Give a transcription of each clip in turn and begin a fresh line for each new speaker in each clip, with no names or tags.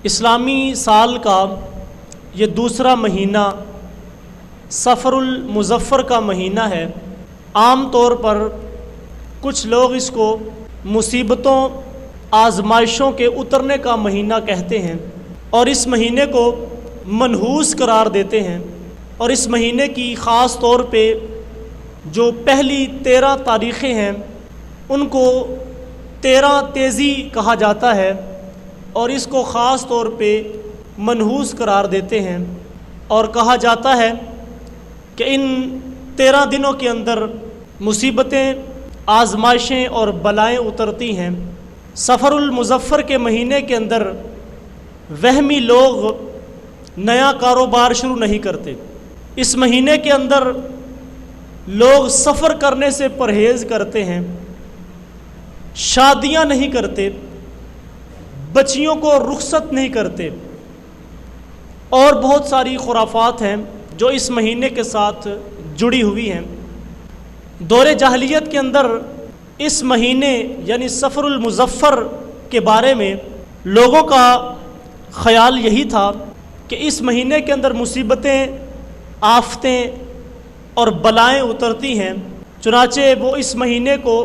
اسلامی سال کا یہ دوسرا مہینہ سفر المظفر کا مہینہ ہے۔ عام طور پر کچھ لوگ اس کو مصیبتوں آزمائشوں کے اترنے کا مہینہ کہتے ہیں اور اس مہینے کو منحوس قرار دیتے ہیں، اور اس مہینے کی خاص طور پہ جو پہلی 13 تاریخیں ہیں ان کو 13 تیزی کہا جاتا ہے، اور اس کو خاص طور پہ منحوس قرار دیتے ہیں، اور کہا جاتا ہے کہ ان 13 دنوں کے اندر مصیبتیں، آزمائشیں اور بلائیں اترتی ہیں۔ سفر المظفر کے مہینے کے اندر وہمی لوگ نیا کاروبار شروع نہیں کرتے۔ اس مہینے کے اندر لوگ سفر کرنے سے پرہیز کرتے ہیں، شادیاں نہیں کرتے، بچیوں کو رخصت نہیں کرتے، اور بہت ساری خرافات ہیں جو اس مہینے کے ساتھ جڑی ہوئی ہیں۔ دور جاہلیت کے اندر اس مہینے یعنی سفر المظفر کے بارے میں لوگوں کا خیال یہی تھا کہ اس مہینے کے اندر مصیبتیں، آفتیں اور بلائیں اترتی ہیں، چنانچہ وہ اس مہینے کو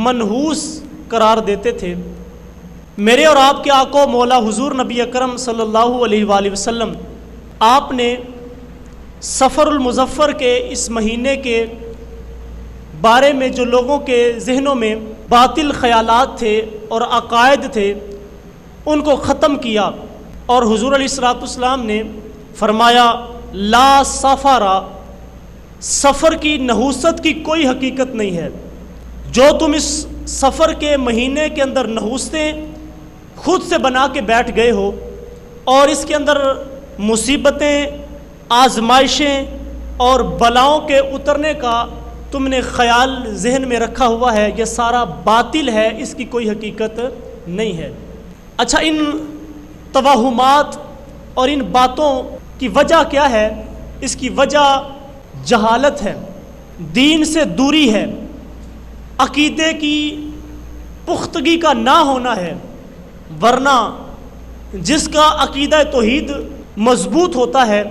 منحوس قرار دیتے تھے۔ میرے اور آپ کے آقا مولا حضور نبی اکرم صلی اللہ علیہ وآلہ وسلم، آپ نے سفر المظفر کے اس مہینے کے بارے میں جو لوگوں کے ذہنوں میں باطل خیالات تھے اور عقائد تھے ان کو ختم کیا، اور حضور علیہ الصلوۃ والسلام نے فرمایا لا سفرا، سفر کی نحوست کی کوئی حقیقت نہیں ہے۔ جو تم اس سفر کے مہینے کے اندر نحوستیں خود سے بنا کے بیٹھ گئے ہو اور اس کے اندر مصیبتیں، آزمائشیں اور بلاؤں کے اترنے کا تم نے خیال ذہن میں رکھا ہوا ہے، یہ سارا باطل ہے، اس کی کوئی حقیقت نہیں ہے۔ اچھا، ان توہمات اور ان باتوں کی وجہ کیا ہے؟ اس کی وجہ جہالت ہے، دین سے دوری ہے، عقیدے کی پختگی کا نہ ہونا ہے، ورنہ جس کا عقیدہ توحید مضبوط ہوتا ہے،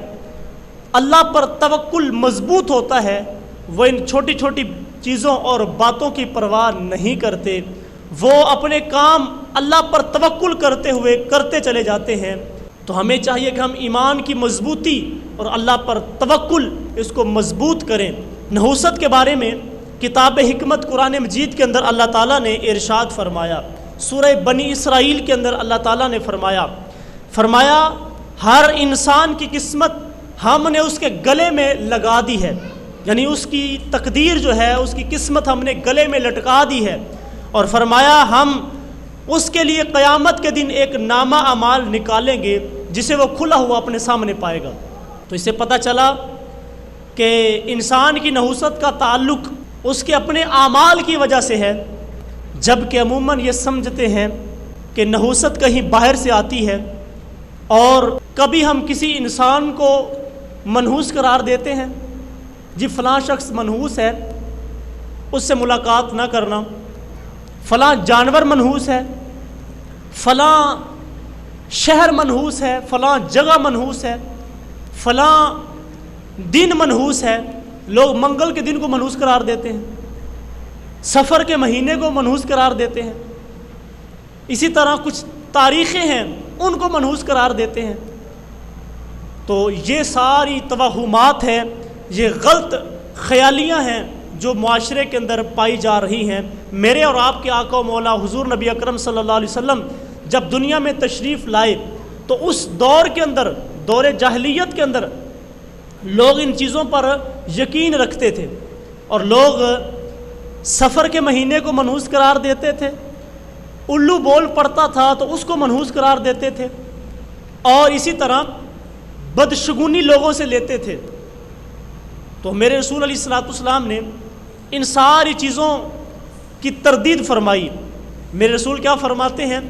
اللہ پر توکل مضبوط ہوتا ہے، وہ ان چھوٹی چھوٹی چیزوں اور باتوں کی پرواہ نہیں کرتے، وہ اپنے کام اللہ پر توکل کرتے ہوئے کرتے چلے جاتے ہیں۔ تو ہمیں چاہیے کہ ہم ایمان کی مضبوطی اور اللہ پر توکل اس کو مضبوط کریں۔ نحوست کے بارے میں کتاب حکمت قرآن مجید کے اندر اللہ تعالیٰ نے ارشاد فرمایا، سورہ بنی اسرائیل کے اندر اللہ تعالیٰ نے فرمایا ہر انسان کی قسمت ہم نے اس کے گلے میں لگا دی ہے، یعنی اس کی تقدیر جو ہے، اس کی قسمت ہم نے گلے میں لٹکا دی ہے، اور فرمایا ہم اس کے لیے قیامت کے دن ایک نامہ اعمال نکالیں گے جسے وہ کھلا ہوا اپنے سامنے پائے گا۔ تو اس سے پتہ چلا کہ انسان کی نحوست کا تعلق اس کے اپنے اعمال کی وجہ سے ہے، جبکہ عموماً یہ سمجھتے ہیں کہ نحوست کہیں باہر سے آتی ہے، اور کبھی ہم کسی انسان کو منحوس قرار دیتے ہیں، جی فلاں شخص منحوس ہے، اس سے ملاقات نہ کرنا، فلاں جانور منحوس ہے، فلاں شہر منحوس ہے، فلاں جگہ منحوس ہے، فلاں دن منحوس ہے۔ لوگ منگل کے دن کو منحوس قرار دیتے ہیں، سفر کے مہینے کو منحوس قرار دیتے ہیں، اسی طرح کچھ تاریخیں ہیں ان کو منحوس قرار دیتے ہیں۔ تو یہ ساری توہمات ہیں، یہ غلط خیالیاں ہیں جو معاشرے کے اندر پائی جا رہی ہیں۔ میرے اور آپ کے آقا و مولا حضور نبی اکرم صلی اللہ علیہ وسلم جب دنیا میں تشریف لائے تو اس دور کے اندر، دور جاہلیت کے اندر، لوگ ان چیزوں پر یقین رکھتے تھے، اور لوگ سفر کے مہینے کو منحوس قرار دیتے تھے، الو بول پڑتا تھا تو اس کو منحوس قرار دیتے تھے، اور اسی طرح بدشگونی لوگوں سے لیتے تھے۔ تو میرے رسول علیہ الصلوۃ والسلام نے ان ساری چیزوں کی تردید فرمائی۔ میرے رسول کیا فرماتے ہیں؟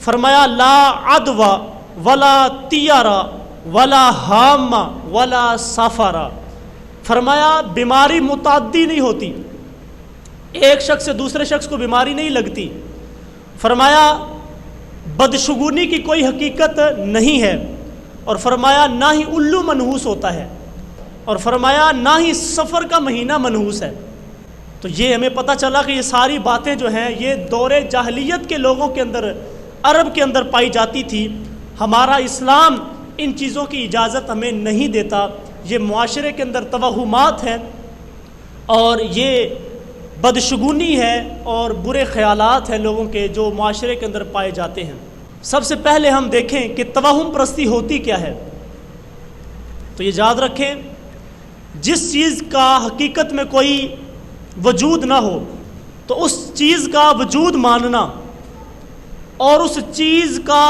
فرمایا لا عدوى ولا طیارہ ولا حامہ ولا سفرہ، فرمایا بیماری متعدی نہیں ہوتی، ایک شخص سے دوسرے شخص کو بیماری نہیں لگتی، فرمایا بدشگونی کی کوئی حقیقت نہیں ہے، اور فرمایا نہ ہی الو منحوس ہوتا ہے، اور فرمایا نہ ہی سفر کا مہینہ منحوس ہے۔ تو یہ ہمیں پتہ چلا کہ یہ ساری باتیں جو ہیں یہ دور جاہلیت کے لوگوں کے اندر، عرب کے اندر پائی جاتی تھی۔ ہمارا اسلام ان چیزوں کی اجازت ہمیں نہیں دیتا، یہ معاشرے کے اندر توہمات ہیں اور یہ بدشگونی ہے اور برے خیالات ہیں لوگوں کے جو معاشرے کے اندر پائے جاتے ہیں۔ سب سے پہلے ہم دیکھیں کہ توہم پرستی ہوتی کیا ہے۔ تو یہ یاد رکھیں، جس چیز کا حقیقت میں کوئی وجود نہ ہو تو اس چیز کا وجود ماننا اور اس چیز کا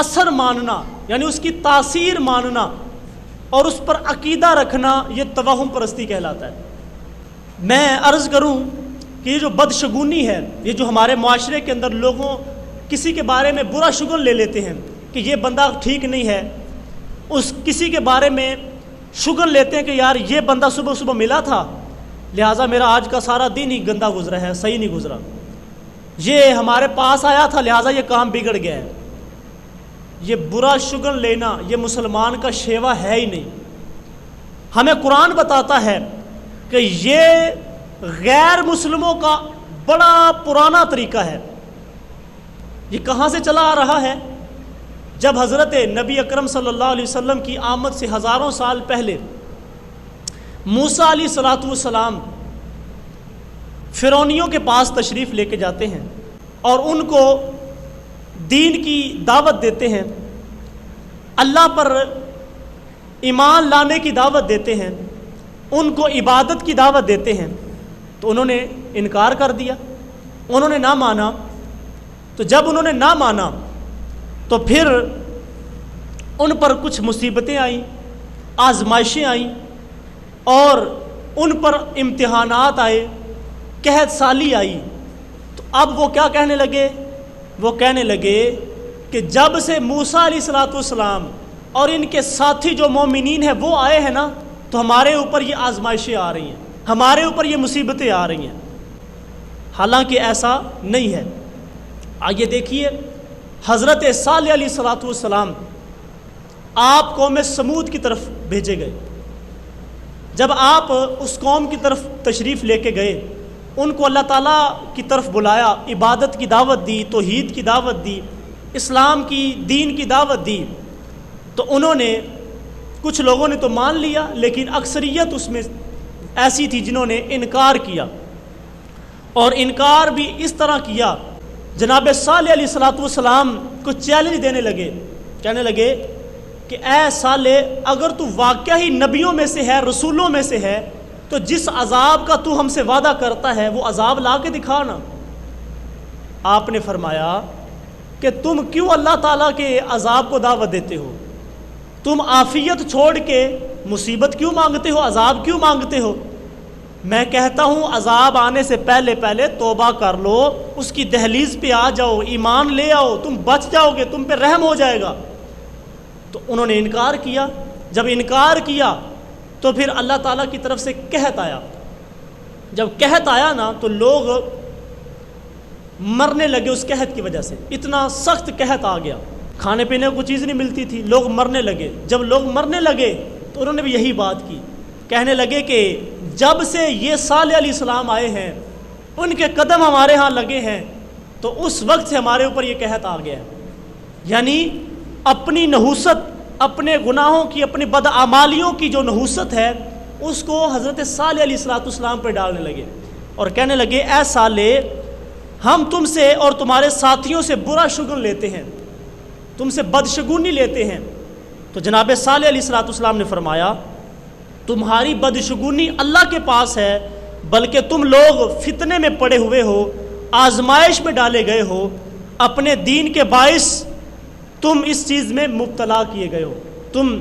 اثر ماننا، یعنی اس کی تاثیر ماننا اور اس پر عقیدہ رکھنا، یہ توہم پرستی کہلاتا ہے۔ میں عرض کروں کہ یہ جو بدشگونی ہے، یہ جو ہمارے معاشرے کے اندر لوگوں کسی کے بارے میں برا شگون لے لیتے ہیں کہ یہ بندہ ٹھیک نہیں ہے، اس کسی کے بارے میں شگون لیتے ہیں کہ یار یہ بندہ صبح صبح ملا تھا لہٰذا میرا آج کا سارا دن ہی گندا گزرا ہے، صحیح نہیں گزرا، یہ ہمارے پاس آیا تھا لہٰذا یہ کام بگڑ گیا ہے۔ یہ برا شگون لینا یہ مسلمان کا شیوا ہے ہی نہیں۔ ہمیں قرآن بتاتا ہے کہ یہ غیر مسلموں کا بڑا پرانا طریقہ ہے۔ یہ کہاں سے چلا آ رہا ہے؟ جب حضرت نبی اکرم صلی اللہ علیہ وسلم کی آمد سے ہزاروں سال پہلے موسیٰ علیہ السلام فرعونیوں کے پاس تشریف لے کے جاتے ہیں اور ان کو دین کی دعوت دیتے ہیں، اللہ پر ایمان لانے کی دعوت دیتے ہیں، ان کو عبادت کی دعوت دیتے ہیں، تو انہوں نے انکار کر دیا، انہوں نے نہ مانا۔ تو جب انہوں نے نہ مانا تو پھر ان پر کچھ مصیبتیں آئیں، آزمائشیں آئیں اور ان پر امتحانات آئے، قحط سالی آئی۔ تو اب وہ کیا کہنے لگے؟ وہ کہنے لگے کہ جب سے موسیٰ علیہ السلام اور ان کے ساتھی جو مومنین ہیں وہ آئے ہیں نا، تو ہمارے اوپر یہ آزمائشیں آ رہی ہیں، ہمارے اوپر یہ مصیبتیں آ رہی ہیں۔ حالانکہ ایسا نہیں ہے۔ آئیے دیکھیے، حضرت صالح علیہ السلام آپ قوم سمود کی طرف بھیجے گئے۔ جب آپ اس قوم کی طرف تشریف لے کے گئے، ان کو اللہ تعالیٰ کی طرف بلایا، عبادت کی دعوت دی، توحید کی دعوت دی، اسلام کی دین کی دعوت دی، تو انہوں نے کچھ لوگوں نے تو مان لیا، لیکن اکثریت اس میں ایسی تھی جنہوں نے انکار کیا، اور انکار بھی اس طرح کیا جناب صالح علیہ السلام کو چیلنج دینے لگے، کہنے لگے کہ اے صالح، اگر تو واقعہ ہی نبیوں میں سے ہے، رسولوں میں سے ہے، تو جس عذاب کا تو ہم سے وعدہ کرتا ہے وہ عذاب لا کے دکھانا۔ آپ نے فرمایا کہ تم کیوں اللہ تعالیٰ کے عذاب کو دعوت دیتے ہو؟ تم عافیت چھوڑ کے مصیبت کیوں مانگتے ہو، عذاب کیوں مانگتے ہو؟ میں کہتا ہوں عذاب آنے سے پہلے پہلے توبہ کر لو، اس کی دہلیز پہ آ جاؤ، ایمان لے آؤ، تم بچ جاؤ گے، تم پہ رحم ہو جائے گا۔ تو انہوں نے انکار کیا۔ جب انکار کیا تو پھر اللہ تعالیٰ کی طرف سے قحط آیا۔ جب قحط آیا نا تو لوگ مرنے لگے اس قحط کی وجہ سے، اتنا سخت قحط آ گیا، کھانے پینے کو چیز نہیں ملتی تھی، لوگ مرنے لگے۔ جب لوگ مرنے لگے تو انہوں نے بھی یہی بات کی، کہنے لگے کہ جب سے یہ صالح علیہ السلام آئے ہیں، ان کے قدم ہمارے ہاں لگے ہیں، تو اس وقت سے ہمارے اوپر یہ قحط آ گیا ہے۔ یعنی اپنی نحوست، اپنے گناہوں کی، اپنی بدعمالیوں کی جو نحوست ہے اس کو حضرت صالح علیہ السلام پہ ڈالنے لگے اور کہنے لگے اے صالح، ہم تم سے اور تمہارے ساتھیوں سے برا شگون لیتے ہیں، تم سے بدشگونی لیتے ہیں۔ تو جناب صالح علیہ السلام نے فرمایا تمہاری بدشگونی اللہ کے پاس ہے، بلکہ تم لوگ فتنے میں پڑے ہوئے ہو، آزمائش میں ڈالے گئے ہو، اپنے دین کے باعث تم اس چیز میں مبتلا کیے گئے ہو، تم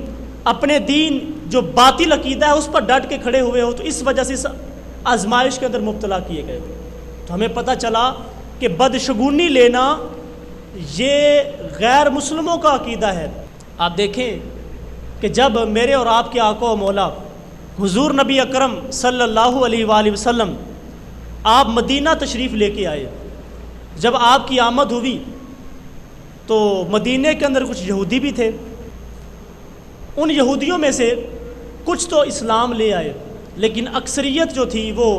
اپنے دین جو باطل عقیدہ ہے اس پر ڈٹ کے کھڑے ہوئے ہو، تو اس وجہ سے اس آزمائش کے اندر مبتلا کیے گئے ہو۔ تو ہمیں پتہ چلا کہ بدشگونی لینا یہ غیر مسلموں کا عقیدہ ہے۔ آپ دیکھیں کہ جب میرے اور آپ کے آقا و مولا حضور نبی اکرم صلی اللہ علیہ وآلہ وسلم آپ مدینہ تشریف لے کے آئے، جب آپ کی آمد ہوئی تو مدینے کے اندر کچھ یہودی بھی تھے، ان یہودیوں میں سے کچھ تو اسلام لے آئے، لیکن اکثریت جو تھی وہ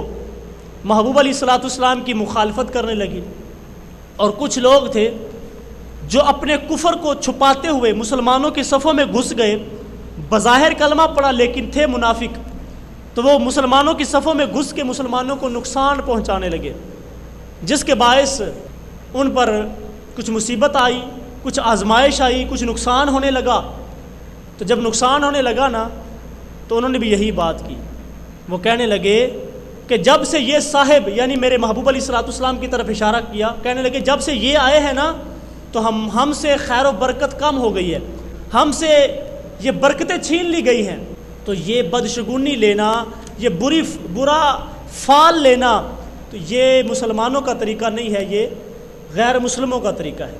محبوب علیہ الصلوۃ والسلام کی مخالفت کرنے لگی، اور کچھ لوگ تھے جو اپنے کفر کو چھپاتے ہوئے مسلمانوں کے صفوں میں گھس گئے، بظاہر کلمہ پڑھا لیکن تھے منافق، تو وہ مسلمانوں کی صفوں میں گھس کے مسلمانوں کو نقصان پہنچانے لگے، جس کے باعث ان پر کچھ مصیبت آئی، کچھ آزمائش آئی، کچھ نقصان ہونے لگا۔ تو جب نقصان ہونے لگا نا تو انہوں نے بھی یہی بات کی، وہ کہنے لگے کہ جب سے یہ صاحب یعنی میرے محبوب علیہ الصلوۃ والسلام کی طرف اشارہ کیا، کہنے لگے جب سے یہ آئے ہیں نا تو ہم سے خیر و برکت کم ہو گئی ہے، ہم سے یہ برکتیں چھین لی گئی ہیں۔ تو یہ بدشگونی لینا، یہ برا فال لینا، تو یہ مسلمانوں کا طریقہ نہیں ہے، یہ غیر مسلموں کا طریقہ ہے۔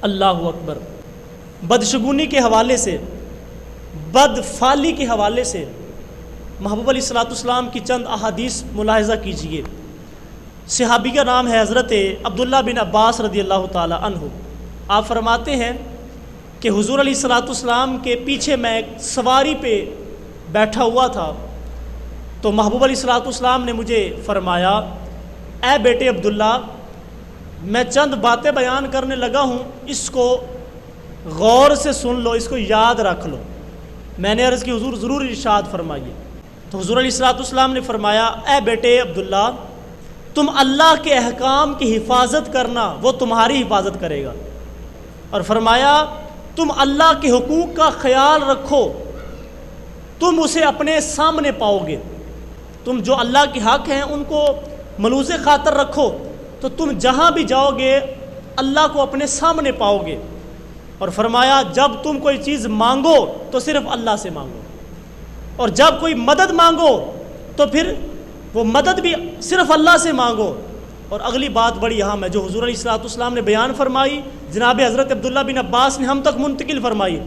اللہ اکبر۔ بدشگونی کے حوالے سے، بدفالی کے حوالے سے محبوب علیہ الصلوۃ والسلام کی چند احادیث ملاحظہ کیجئے۔ صحابی کا نام ہے حضرت عبداللہ بن عباس رضی اللہ تعالی عنہ۔ آپ فرماتے ہیں کہ حضور علیہ الصلوۃ والسلام کے پیچھے میں ایک سواری پہ بیٹھا ہوا تھا، تو محبوب علیہ الصلوۃ والسلام نے مجھے فرمایا، اے بیٹے عبداللہ، میں چند باتیں بیان کرنے لگا ہوں، اس کو غور سے سن لو، اس کو یاد رکھ لو۔ میں نے عرض کی حضور ضرور ارشاد فرمائیے۔ تو حضور علیہ الصلوۃ والسلام نے فرمایا، اے بیٹے عبداللہ، تم اللہ کے احکام کی حفاظت کرنا، وہ تمہاری حفاظت کرے گا، اور فرمایا تم اللہ کے حقوق کا خیال رکھو، تم اسے اپنے سامنے پاؤ گے۔ تم جو اللہ کے حق ہیں ان کو ملوز خاطر رکھو، تو تم جہاں بھی جاؤ گے اللہ کو اپنے سامنے پاؤ گے۔ اور فرمایا جب تم کوئی چیز مانگو تو صرف اللہ سے مانگو، اور جب کوئی مدد مانگو تو پھر وہ مدد بھی صرف اللہ سے مانگو۔ اور اگلی بات بڑی اہم ہے جو حضور علیہ الصلوۃ والسلام نے بیان فرمائی، جناب حضرت عبداللہ بن عباس نے ہم تک منتقل فرمائی۔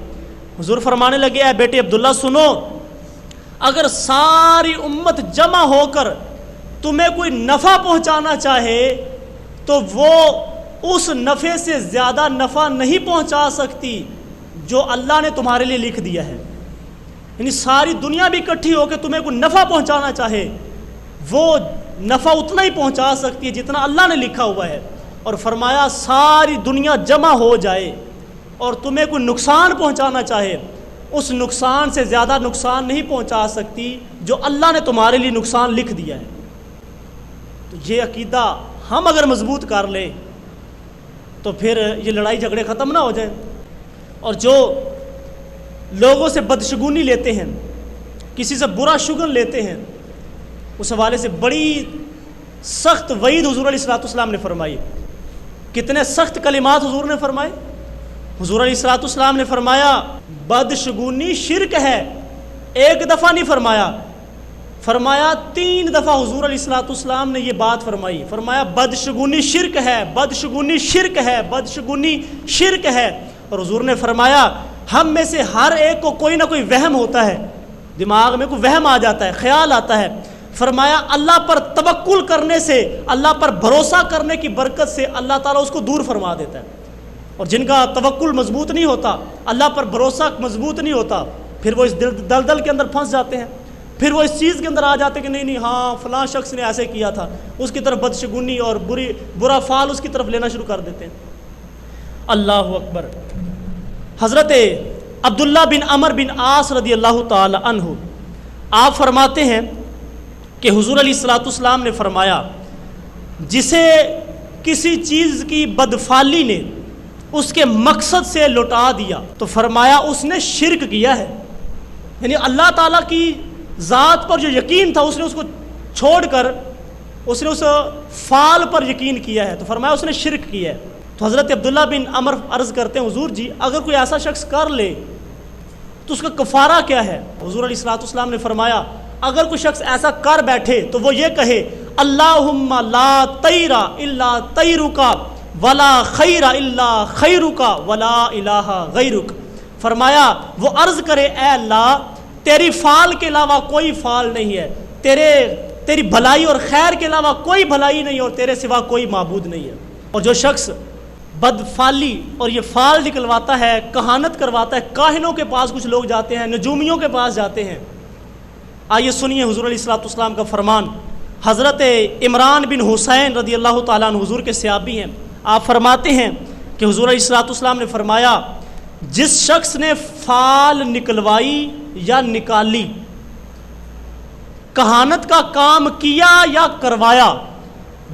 حضور فرمانے لگے، اے بیٹے عبداللہ سنو، اگر ساری امت جمع ہو کر تمہیں کوئی نفع پہنچانا چاہے تو وہ اس نفع سے زیادہ نفع نہیں پہنچا سکتی جو اللہ نے تمہارے لیے لکھ دیا ہے۔ یعنی ساری دنیا بھی اکٹھی ہو کے تمہیں کوئی نفع پہنچانا چاہے، وہ نفع اتنا ہی پہنچا سکتی ہے جتنا اللہ نے لکھا ہوا ہے۔ اور فرمایا ساری دنیا جمع ہو جائے اور تمہیں کوئی نقصان پہنچانا چاہے، اس نقصان سے زیادہ نقصان نہیں پہنچا سکتی جو اللہ نے تمہارے لیے نقصان لکھ دیا ہے۔ تو یہ عقیدہ ہم اگر مضبوط کر لیں تو پھر یہ لڑائی جھگڑے ختم نہ ہو جائیں۔ اور جو لوگوں سے بدشگونی لیتے ہیں، کسی سے برا شگن لیتے ہیں، اس حوالے سے بڑی سخت وعید حضور علیہ الصلوۃ والسلام نے فرمائی۔ کتنے سخت کلمات حضور نے فرمائے۔ حضور علیہ الصلوۃ والسلام نے فرمایا بدشگونی شرک ہے، ایک دفعہ نہیں فرمایا، فرمایا 3 دفعہ حضور علیہ الصلوۃ والسلام نے یہ بات فرمائی۔ فرمایا بدشگونی شرک ہے، بدشگونی شرک ہے، بدشگونی شرک ہے۔ اور حضور نے فرمایا ہم میں سے ہر ایک کو کوئی نہ کوئی وہم ہوتا ہے، دماغ میں کوئی وہم آ جاتا ہے، خیال آتا ہے۔ فرمایا اللہ پر توکل کرنے سے، اللہ پر بھروسہ کرنے کی برکت سے اللہ تعالیٰ اس کو دور فرما دیتا ہے۔ اور جن کا توکل مضبوط نہیں ہوتا، اللہ پر بھروسہ مضبوط نہیں ہوتا، پھر وہ اس دلدل کے اندر پھنس جاتے ہیں، پھر وہ اس چیز کے اندر آ جاتے ہیں کہ نہیں ہاں فلاں شخص نے ایسے کیا تھا، اس کی طرف بدشگونی اور برا فعل اس کی طرف لینا شروع کر دیتے ہیں۔ اللہ اکبر۔ حضرت عبداللہ بن عمر بن عاص رضی اللہ تعالی عنہ آپ فرماتے ہیں کہ حضور علیہ الصلوۃ والسلام نے فرمایا جسے کسی چیز کی بدفعلی نے اس کے مقصد سے لوٹا دیا تو فرمایا اس نے شرک کیا ہے۔ یعنی اللہ تعالیٰ کی ذات پر جو یقین تھا اس نے اس کو چھوڑ کر اس نے اس فعل پر یقین کیا ہے، تو فرمایا اس نے شرک کیا ہے۔ تو حضرت عبداللہ بن عمر عرض کرتے ہیں حضور جی اگر کوئی ایسا شخص کر لے تو اس کا کفارہ کیا ہے؟ حضور علیہ الصلوۃ والسلام نے فرمایا اگر کوئی شخص ایسا کر بیٹھے تو وہ یہ کہے اللہم لا طیر الا طیرک ولا خیر الا خیرک ولا الہ غیرک۔ فرمایا وہ عرض کرے اے اللہ تیری فعل کے علاوہ کوئی فعل نہیں ہے، تیری بھلائی اور خیر کے علاوہ کوئی بھلائی نہیں اور تیرے سوا کوئی معبود نہیں ہے۔ اور جو شخص بدفالی اور یہ فال نکلواتا ہے، کہانت کرواتا ہے. کاہنوں کے پاس کچھ لوگ جاتے ہیں، نجومیوں کے پاس جاتے ہیں. آئیے سنیے حضور علیہ الصلوۃ والسلام کا فرمان. حضرت عمران بن حسین رضی اللہ تعالیٰ عنہ حضور کے صحابی ہیں. آپ فرماتے ہیں کہ حضور علیہ الصلوۃ والسلام نے فرمایا جس شخص نے فال نکلوائی یا نکالی، کہانت کا کام کیا یا کروایا،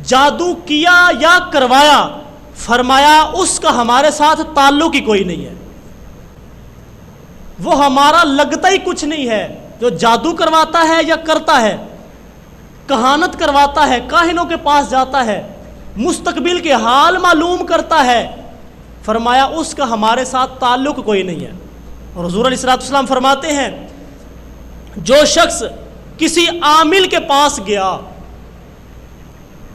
جادو کیا یا کروایا، فرمایا اس کا ہمارے ساتھ تعلق ہی کوئی نہیں ہے، وہ ہمارا لگتا ہی کچھ نہیں ہے. جو جادو کرواتا ہے یا کرتا ہے، کہانت کرواتا ہے، کاہنوں کے پاس جاتا ہے، مستقبل کے حال معلوم کرتا ہے، فرمایا اس کا ہمارے ساتھ تعلق کوئی نہیں ہے. اور حضور علیہ الصلوۃ والسلام فرماتے ہیں جو شخص کسی عامل کے پاس گیا،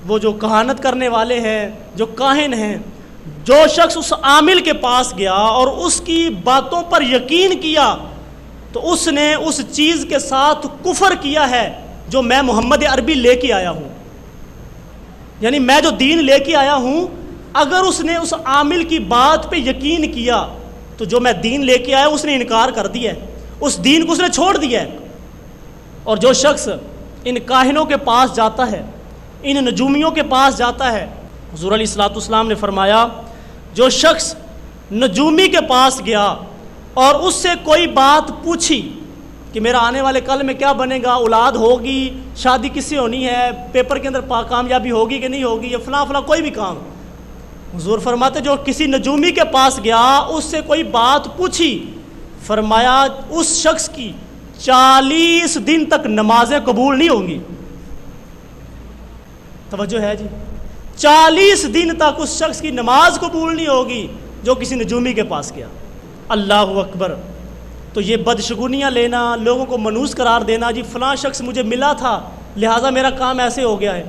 وہ جو کہانت کرنے والے ہیں، جو کاہن ہیں، جو شخص اس عامل کے پاس گیا اور اس کی باتوں پر یقین کیا تو اس نے اس چیز کے ساتھ کفر کیا ہے جو میں محمد عربی لے کے آیا ہوں. یعنی میں جو دین لے کے آیا ہوں، اگر اس نے اس عامل کی بات پہ یقین کیا تو جو میں دین لے کے آیا اس نے انکار کر دیا ہے، اس دین کو اس نے چھوڑ دیا ہے. اور جو شخص ان کاہنوں کے پاس جاتا ہے، ان نجومیوں کے پاس جاتا ہے، حضور علیہ الصلوۃ والسلام نے فرمایا جو شخص نجومی کے پاس گیا اور اس سے کوئی بات پوچھی کہ میرا آنے والے کل میں کیا بنے گا، اولاد ہوگی، شادی کس سے ہونی ہے، پیپر کے اندر کامیابی ہوگی کہ نہیں ہوگی، یا فلاں فلاں کوئی بھی کام، حضور فرماتے جو کسی نجومی کے پاس گیا اس سے کوئی بات پوچھی، فرمایا اس شخص کی 40 دن تک نمازیں قبول نہیں ہوں گی. توجہ ہے جی، 40 دن تک اس شخص کی نماز قبول نہیں ہوگی جو کسی نجومی کے پاس گیا. اللہ اکبر. تو یہ بدشگونیاں لینا، لوگوں کو منحوس قرار دینا، جی فلاں شخص مجھے ملا تھا لہٰذا میرا کام ایسے ہو گیا ہے.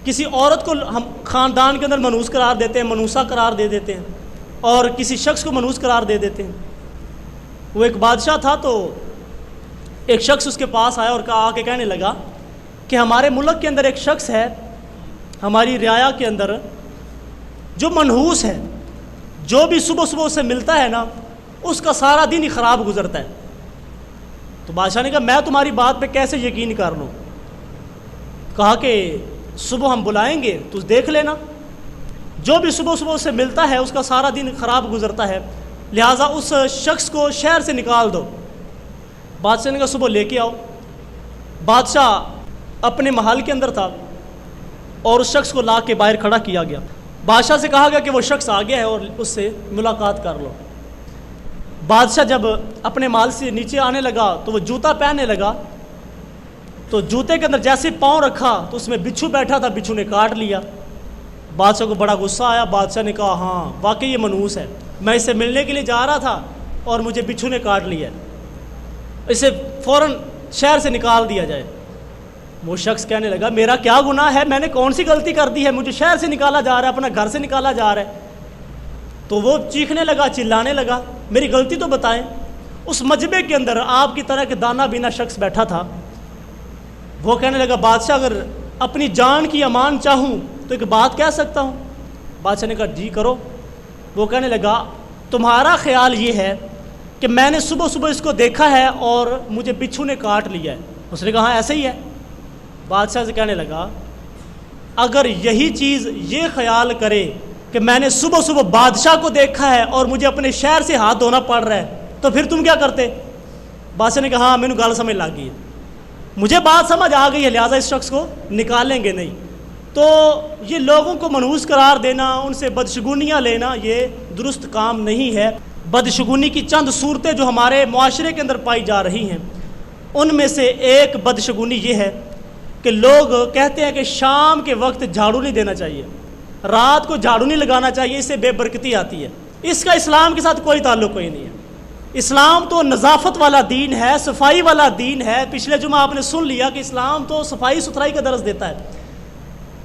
کسی عورت کو ہم خاندان کے اندر منحوس قرار دیتے ہیں، منحوسہ قرار دے دیتے ہیں، اور کسی شخص کو منحوس قرار دے دیتے ہیں. وہ ایک بادشاہ تھا تو ایک شخص اس کے پاس آیا اور آ کے کہنے لگا کہ ہمارے ملک کے اندر ایک شخص ہے، ہماری رعایا کے اندر، جو منحوس ہے، جو بھی صبح صبح سے ملتا ہے نا اس کا سارا دن ہی خراب گزرتا ہے. تو بادشاہ نے کہا میں تمہاری بات پہ کیسے یقین کر لوں؟ کہا کہ صبح ہم بلائیں گے تو دیکھ لینا، جو بھی صبح صبح سے ملتا ہے اس کا سارا دن خراب گزرتا ہے، لہٰذا اس شخص کو شہر سے نکال دو. بادشاہ نے کہا صبح لے کے آؤ. بادشاہ اپنے محل کے اندر تھا اور اس شخص کو لا کے باہر کھڑا کیا گیا. بادشاہ سے کہا گیا کہ وہ شخص آ گیا ہے اور اس سے ملاقات کر لو. بادشاہ جب اپنے محل سے نیچے آنے لگا تو وہ جوتا پہننے لگا، تو جوتے کے اندر جیسے پاؤں رکھا تو اس میں بچھو بیٹھا تھا، بچھو نے کاٹ لیا. بادشاہ کو بڑا غصہ آیا. بادشاہ نے کہا ہاں واقعی یہ منحوس ہے، میں اس سے ملنے کے لیے جا رہا تھا اور مجھے بچھو نے کاٹ لیا، اسے فوراً شہر سے نکال دیا جائے. وہ شخص کہنے لگا میرا کیا گناہ ہے، میں نے کون سی غلطی کر دی ہے، مجھے شہر سے نکالا جا رہا ہے، اپنا گھر سے نکالا جا رہا ہے. تو وہ چیخنے لگا، چلانے لگا میری غلطی تو بتائیں. اس مجمع کے اندر آپ کی طرح کے دانا بینا شخص بیٹھا تھا. وہ کہنے لگا بادشاہ اگر اپنی جان کی امان چاہوں تو ایک بات کہہ سکتا ہوں. بادشاہ نے کہا جی کرو. وہ کہنے لگا تمہارا خیال یہ ہے کہ میں نے صبح صبح اس کو دیکھا ہے اور مجھے بچھو نے کاٹ لیا ہے. اس نے کہا ہاں ایسا ہی ہے. بادشاہ سے کہنے لگا اگر یہی چیز یہ خیال کرے کہ میں نے صبح صبح بادشاہ کو دیکھا ہے اور مجھے اپنے شہر سے ہاتھ دھونا پڑ رہا ہے تو پھر تم کیا کرتے؟ بادشاہ نے کہا ہاں مینوں گل سمجھ لگ گئی ہے، مجھے بات سمجھ آ گئی ہے، لہٰذا اس شخص کو نکالیں گے نہیں. تو یہ لوگوں کو منحوس قرار دینا، ان سے بدشگونیاں لینا، یہ درست کام نہیں ہے. بدشگونی کی چند صورتیں جو ہمارے معاشرے کے اندر پائی جا رہی ہیں، ان میں سے ایک بدشگونی یہ ہے کہ لوگ کہتے ہیں کہ شام کے وقت جھاڑو نہیں دینا چاہیے، رات کو جھاڑو نہیں لگانا چاہیے، اس سے بے برکتی آتی ہے. اس کا اسلام کے ساتھ کوئی تعلق کوئی نہیں ہے. اسلام تو نظافت والا دین ہے، صفائی والا دین ہے. پچھلے جمعہ آپ نے سن لیا کہ اسلام تو صفائی ستھرائی کا درس دیتا ہے.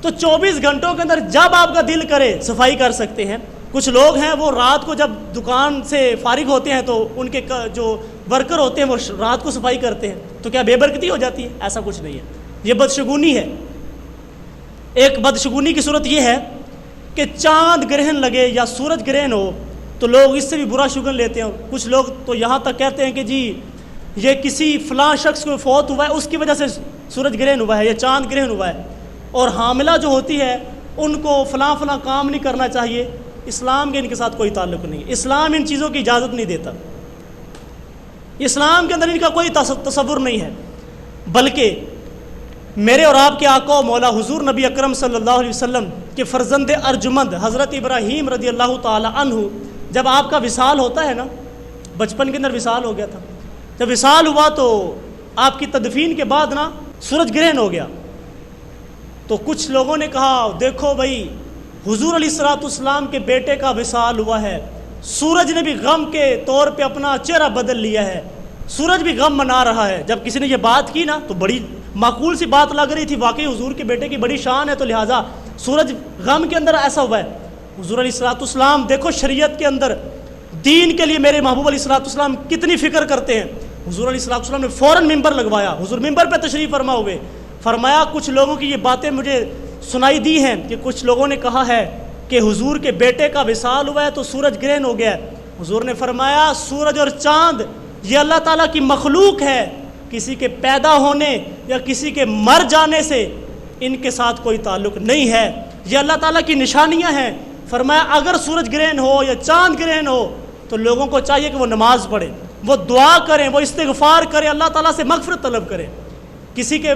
تو 24 گھنٹوں کے اندر جب آپ کا دل کرے صفائی کر سکتے ہیں. کچھ لوگ ہیں وہ رات کو جب دکان سے فارغ ہوتے ہیں تو ان کے جو ورکر ہوتے ہیں وہ رات کو صفائی کرتے ہیں، تو کیا بے برکتی ہو جاتی ہے؟ ایسا کچھ نہیں ہے. یہ بدشگونی ہے. ایک بدشگونی کی صورت یہ ہے کہ چاند گرہن لگے یا سورج گرہن ہو تو لوگ اس سے بھی برا شگن لیتے ہیں. کچھ لوگ تو یہاں تک کہتے ہیں کہ جی یہ کسی فلاں شخص کو فوت ہوا ہے اس کی وجہ سے سورج گرہن ہوا ہے یا چاند گرہن ہوا ہے, اور حاملہ جو ہوتی ہے ان کو فلاں فلاں کام نہیں کرنا چاہیے. اسلام کے ان کے ساتھ کوئی تعلق نہیں. اسلام ان چیزوں کی اجازت نہیں دیتا. اسلام کے اندر ان کا کوئی تصور نہیں ہے. بلکہ میرے اور آپ کے آقا و مولا حضور نبی اکرم صلی اللہ علیہ وسلم کے فرزند ارجمند حضرت ابراہیم رضی اللہ تعالی عنہ, جب آپ کا وصال ہوتا ہے نا, بچپن کے اندر وصال ہو گیا تھا, جب وصال ہوا تو آپ کی تدفین کے بعد نا سورج گرہن ہو گیا. تو کچھ لوگوں نے کہا دیکھو بھائی حضور علیہ الصلوۃ والسلام کے بیٹے کا وصال ہوا ہے, سورج نے بھی غم کے طور پہ اپنا چہرہ بدل لیا ہے, سورج بھی غم منا رہا ہے. جب کسی نے یہ بات کی نا تو بڑی معقول سی بات لگ رہی تھی, واقعی حضور کے بیٹے کی بڑی شان ہے تو لہٰذا سورج غم کے اندر ایسا ہوا ہے. حضور علیہ الصلوۃ والسلام دیکھو شریعت کے اندر دین کے لیے میرے محبوب علیہ الصلوۃ والسلام کتنی فکر کرتے ہیں. حضور علیہ الصلوۃ والسلام نے فوراً ممبر لگوایا, حضور ممبر پہ تشریف فرما ہوئے, فرمایا کچھ لوگوں کی یہ باتیں مجھے سنائی دی ہیں کہ کچھ لوگوں نے کہا ہے کہ حضور کے بیٹے کا وصال ہوا ہے تو سورج گرہن ہو گیا ہے. حضور نے فرمایا سورج اور چاند یہ اللہ تعالیٰ کی مخلوق ہے, کسی کے پیدا ہونے یا کسی کے مر جانے سے ان کے ساتھ کوئی تعلق نہیں ہے, یہ اللہ تعالیٰ کی نشانیاں ہیں. فرمایا اگر سورج گرہن ہو یا چاند گرہن ہو تو لوگوں کو چاہیے کہ وہ نماز پڑھیں, وہ دعا کریں, وہ استغفار کریں, اللہ تعالیٰ سے مغفرت طلب کریں. کسی کے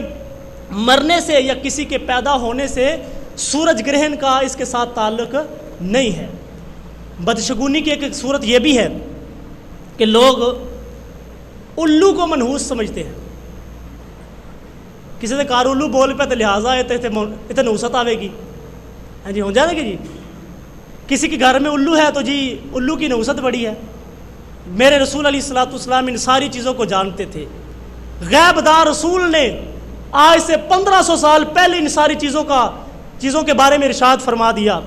مرنے سے یا کسی کے پیدا ہونے سے سورج گرہن کا اس کے ساتھ تعلق نہیں ہے. بدشگونی کی ایک صورت یہ بھی ہے کہ لوگ الو کو منحوس سمجھتے ہیں. کسی نے کار الو بول پہ تو لہٰذا اتنے نحوست آئے گی, ہاں جی ہو جائے گا جی. کسی کے گھر میں الو ہے تو جی الو کی نحوست بڑی ہے. میرے رسول علیہ الصلوۃ والسلام ان ساری چیزوں کو جانتے تھے. غیب دار رسول نے آج سے 1500 سال پہلے ان ساری چیزوں کے بارے میں ارشاد فرما دیا.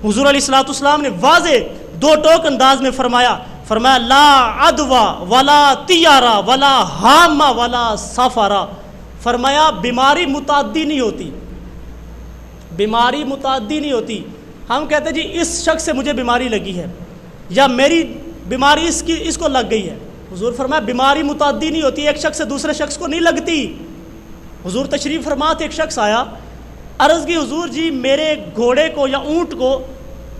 حضور علیہ الصلوۃ والسلام نے واضح دو ٹوک انداز میں فرمایا لا عدوا ولا طیارہ ولا حامہ ولا سفارہ. فرمایا بیماری متعدی نہیں ہوتی, بیماری متعدی نہیں ہوتی. ہم کہتے ہیں جی اس شخص سے مجھے بیماری لگی ہے یا میری بیماری اس کو لگ گئی ہے. حضور فرمایا بیماری متعدی نہیں ہوتی, ایک شخص سے دوسرے شخص کو نہیں لگتی. حضور تشریف فرما تھے, ایک شخص آیا, عرض کی حضور جی میرے گھوڑے کو یا اونٹ کو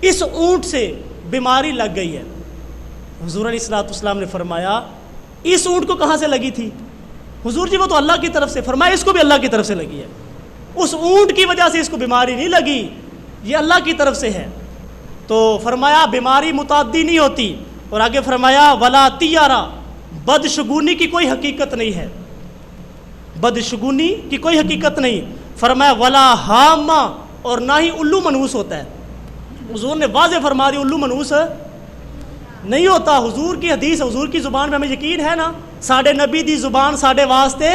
اس اونٹ سے بیماری لگ گئی ہے. حضور علیہ الصلوۃ والسلام نے فرمایا اس اونٹ کو کہاں سے لگی تھی؟ حضور جی وہ تو اللہ کی طرف سے. فرمایا اس کو بھی اللہ کی طرف سے لگی ہے, اس اونٹ کی وجہ سے اس کو بیماری نہیں لگی, یہ اللہ کی طرف سے ہے. تو فرمایا بیماری متعدی نہیں ہوتی. اور آگے فرمایا ولا طیارہ, بدشگونی کی کوئی حقیقت نہیں ہے, بدشگونی کی کوئی حقیقت نہیں. فرمایا ولا حامہ, اور نہ ہی الو منحوس ہوتا ہے. حضور نے واضح فرما دی الو منحوس نہیں ہوتا. حضور کی حدیث, حضور کی زبان میں ہمیں یقین ہے نا, ساڈے نبی دی زبان ساڈے واسطے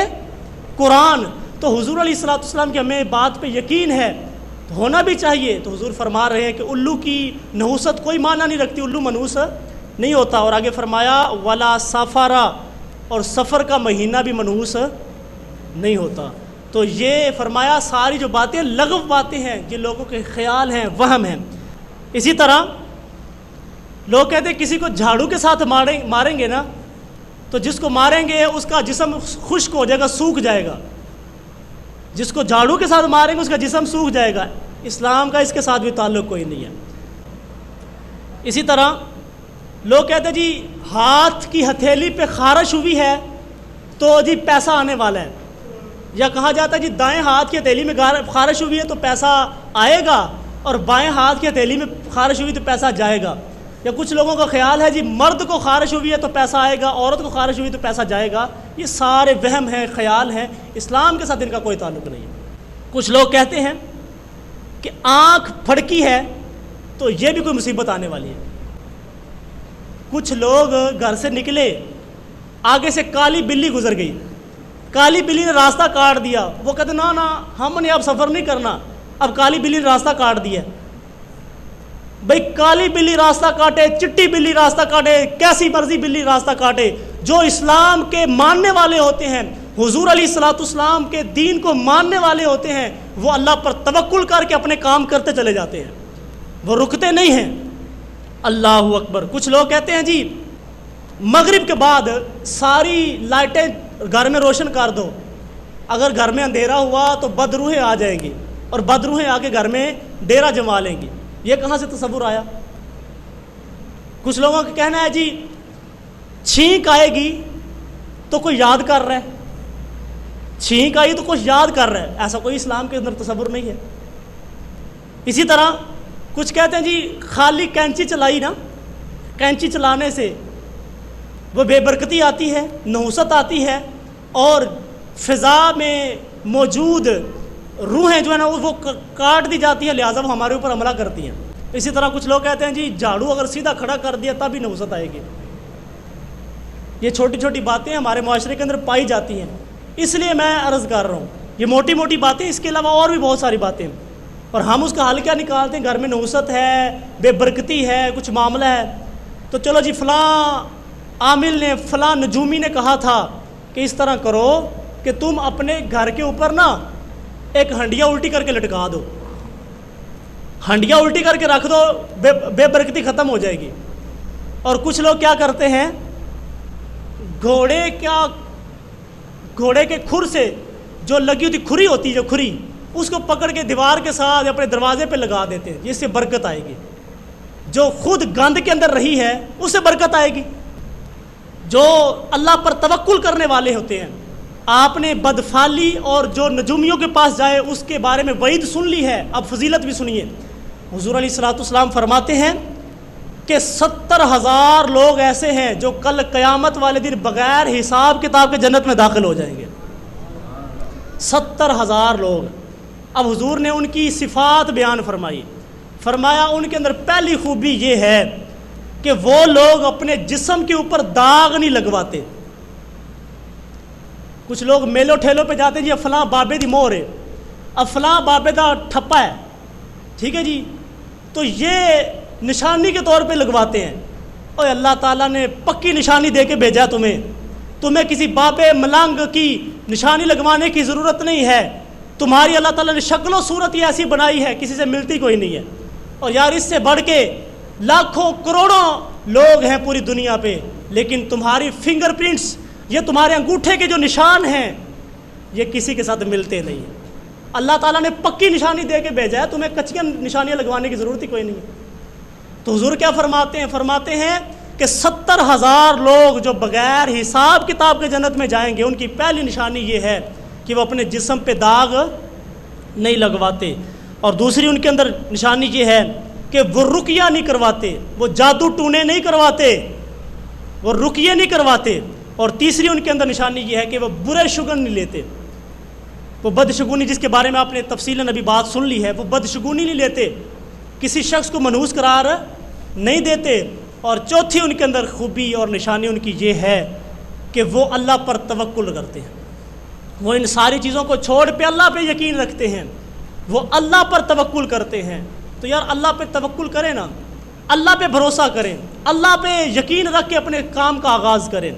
قرآن. تو حضور علیہ الصلوۃ والسلام کی ہمیں بات پہ یقین ہے, ہونا بھی چاہیے. تو حضور فرما رہے ہیں کہ الو کی نحوست کوئی معنی نہیں رکھتی, الو منحوس نہیں ہوتا. اور آگے فرمایا ولا سفارہ, اور سفر کا مہینہ بھی منحوس نہیں ہوتا. تو یہ فرمایا ساری جو باتیں لغو باتیں ہیں, یہ لوگوں کے خیال ہیں, وہم ہیں. اسی طرح لوگ کہتے ہیں کسی کو جھاڑو کے ساتھ ماریں گے نا تو جس کو ماریں گے اس کا جسم خشک ہو جائے گا, سوکھ جائے گا. جس کو جھاڑو کے ساتھ ماریں گے اس کا جسم سوکھ جائے گا. اسلام کا اس کے ساتھ بھی تعلق کوئی نہیں ہے. اسی طرح لوگ کہتے ہیں جی ہاتھ کی ہتھیلی پہ خارش ہوئی ہے تو جی پیسہ آنے والا ہے, یا کہا جاتا ہے جی دائیں ہاتھ کی ہتھیلی میں خارش ہوئی ہے تو پیسہ آئے گا, اور بائیں ہاتھ کی ہتھیلی میں خارش ہوئی تو پیسہ جائے گا. یا کچھ لوگوں کا خیال ہے جی مرد کو خارش ہوئی ہے تو پیسہ آئے گا, عورت کو خارش ہوئی تو پیسہ جائے گا. یہ سارے وہم ہیں, خیال ہیں, اسلام کے ساتھ ان کا کوئی تعلق نہیں ہے. کچھ لوگ کہتے ہیں کہ آنکھ پھڑکی ہے تو یہ بھی کوئی مصیبت آنے والی ہے. کچھ لوگ گھر سے نکلے, آگے سے کالی بلی گزر گئی, کالی بلی نے راستہ کاٹ دیا. وہ کہتے نا ہم نے اب سفر نہیں کرنا, اب کالی بلی نے راستہ کاٹ دیا. بھئی کالی بلی راستہ کاٹے, چٹی بلی راستہ کاٹے, کیسی مرضی بلی راستہ کاٹے, جو اسلام کے ماننے والے ہوتے ہیں, حضور علیہ الصلوۃ والسلام کے دین کو ماننے والے ہوتے ہیں, وہ اللہ پر توکل کر کے اپنے کام کرتے چلے جاتے ہیں. وہ رکتے نہیں ہیں۔ اللہ اکبر۔ کچھ لوگ کہتے ہیں جی مغرب کے بعد ساری لائٹیں گھر میں روشن کر دو، اگر گھر میں اندھیرا ہوا تو بدروحیں آ جائیں گی اور بدروحیں آ کے گھر میں ڈیرا جما لیں گی۔ یہ کہاں سے تصور آیا؟ کچھ لوگوں کا کہنا ہے جی چھینک آئے گی تو کوئی یاد کر رہا ہے، چھینک آئی تو کچھ یاد کر رہا ہے، ایسا کوئی اسلام کے اندر تصور نہیں ہے۔ اسی طرح کچھ کہتے ہیں جی خالی کینچی چلائی نا، کینچی چلانے سے وہ بے برکتی آتی ہے، نحوست آتی ہے، اور فضا میں موجود روحیں جو ہے نا وہ کاٹ دی جاتی ہے، لہٰذا وہ ہمارے اوپر حملہ کرتی ہیں۔ اسی طرح کچھ لوگ کہتے ہیں جی جھاڑو اگر سیدھا کھڑا کر دیا تب بھی نحوست آئے گی۔ یہ چھوٹی چھوٹی باتیں ہمارے معاشرے کے اندر پائی جاتی ہیں، اس لیے میں عرض کر رہا ہوں یہ موٹی موٹی باتیں، اس کے علاوہ اور بھی بہت ساری باتیں ہیں، اور ہم اس کا حل کیا نکالتے ہیں؟ گھر میں نحوست ہے، بے برکتی ہے، کچھ معاملہ ہے تو چلو جی فلاں عامل نے، فلاں نجومی نے کہا تھا کہ اس طرح کرو کہ تم اپنے گھر کے اوپر نا ایک ہنڈیا الٹی کر کے لٹکا دو، ہنڈیا الٹی کر کے رکھ دو، بے برکتی ختم ہو جائے گی۔ اور کچھ لوگ کیا کرتے ہیں، گھوڑے کے کھر سے جو لگی ہوتی کھری ہوتی ہے، جو کھری، اس کو پکڑ کے دیوار کے ساتھ اپنے دروازے پہ لگا دیتے ہیں، جس سے برکت آئے گی۔ جو خود گند کے اندر رہی ہے اس سے برکت آئے گی۔ جو اللہ پر توکل کرنے والے ہوتے ہیں، آپ نے بدفعلی اور جو نجومیوں کے پاس جائے اس کے بارے میں وعید سن لی ہے، اب فضیلت بھی سنیے۔ حضور علیہ الصلوۃ والسلام فرماتے ہیں کہ 70,000 لوگ ایسے ہیں جو کل قیامت والے دن بغیر حساب کتاب کے جنت میں داخل ہو جائیں گے۔ 70,000 لوگ۔ اب حضور نے ان کی صفات بیان فرمائی، فرمایا ان کے اندر پہلی خوبی یہ ہے کہ وہ لوگ اپنے جسم کے اوپر داغ نہیں لگواتے۔ کچھ لوگ میلوں ٹھیلوں پہ جاتے ہیں جی فلاں بابے دی مہر ہے، اب فلاں بابے دا ٹھپا ہے، ٹھیک ہے جی، تو یہ نشانی کے طور پہ لگواتے ہیں۔ اور اللہ تعالیٰ نے پکی نشانی دے کے بھیجا تمہیں کسی بابے ملنگ کی نشانی لگوانے کی ضرورت نہیں ہے، تمہاری اللہ تعالیٰ نے شکل و صورت ہی ایسی بنائی ہے، کسی سے ملتی کوئی نہیں ہے۔ اور یار اس سے بڑھ کے لاکھوں کروڑوں لوگ ہیں پوری دنیا پہ، لیکن تمہاری فنگر پرنٹس، یہ تمہارے انگوٹھے کے جو نشان ہیں، یہ کسی کے ساتھ ملتے نہیں ہیں۔ اللہ تعالیٰ نے پکی نشانی دے کے بھیجا ہے، تمہیں کچیاں نشانیاں لگوانے کی ضرورت ہی کوئی نہیں ہے۔ تو حضور کیا فرماتے ہیں کہ 70,000 لوگ جو بغیر حساب کتاب کے جنت میں جائیں گے، ان کی پہلی نشانی یہ ہے کہ وہ اپنے جسم پہ داغ نہیں لگواتے، اور دوسری ان کے اندر نشانی یہ ہے کہ وہ رقیہ نہیں کرواتے، وہ جادو ٹونے نہیں کرواتے، وہ رقیے نہیں کرواتے، اور تیسری ان کے اندر نشانی یہ ہے کہ وہ برے شگن نہیں لیتے، وہ بدشگونی جس کے بارے میں آپ نے تفصیلاً ابھی بات سن لی ہے، وہ بدشگونی نہیں لیتے، کسی شخص کو منحوس قرار نہیں دیتے، اور چوتھی ان کے اندر خوبی اور نشانی ان کی یہ ہے کہ وہ اللہ پر توکل کرتے ہیں، وہ ان ساری چیزوں کو چھوڑ پہ اللہ پہ یقین رکھتے ہیں، وہ اللہ پر توکل کرتے ہیں۔ تو یار اللہ پہ توکل کریں نا، اللہ پہ بھروسہ کریں، اللہ پہ یقین رکھ کے اپنے کام کا آغاز کریں۔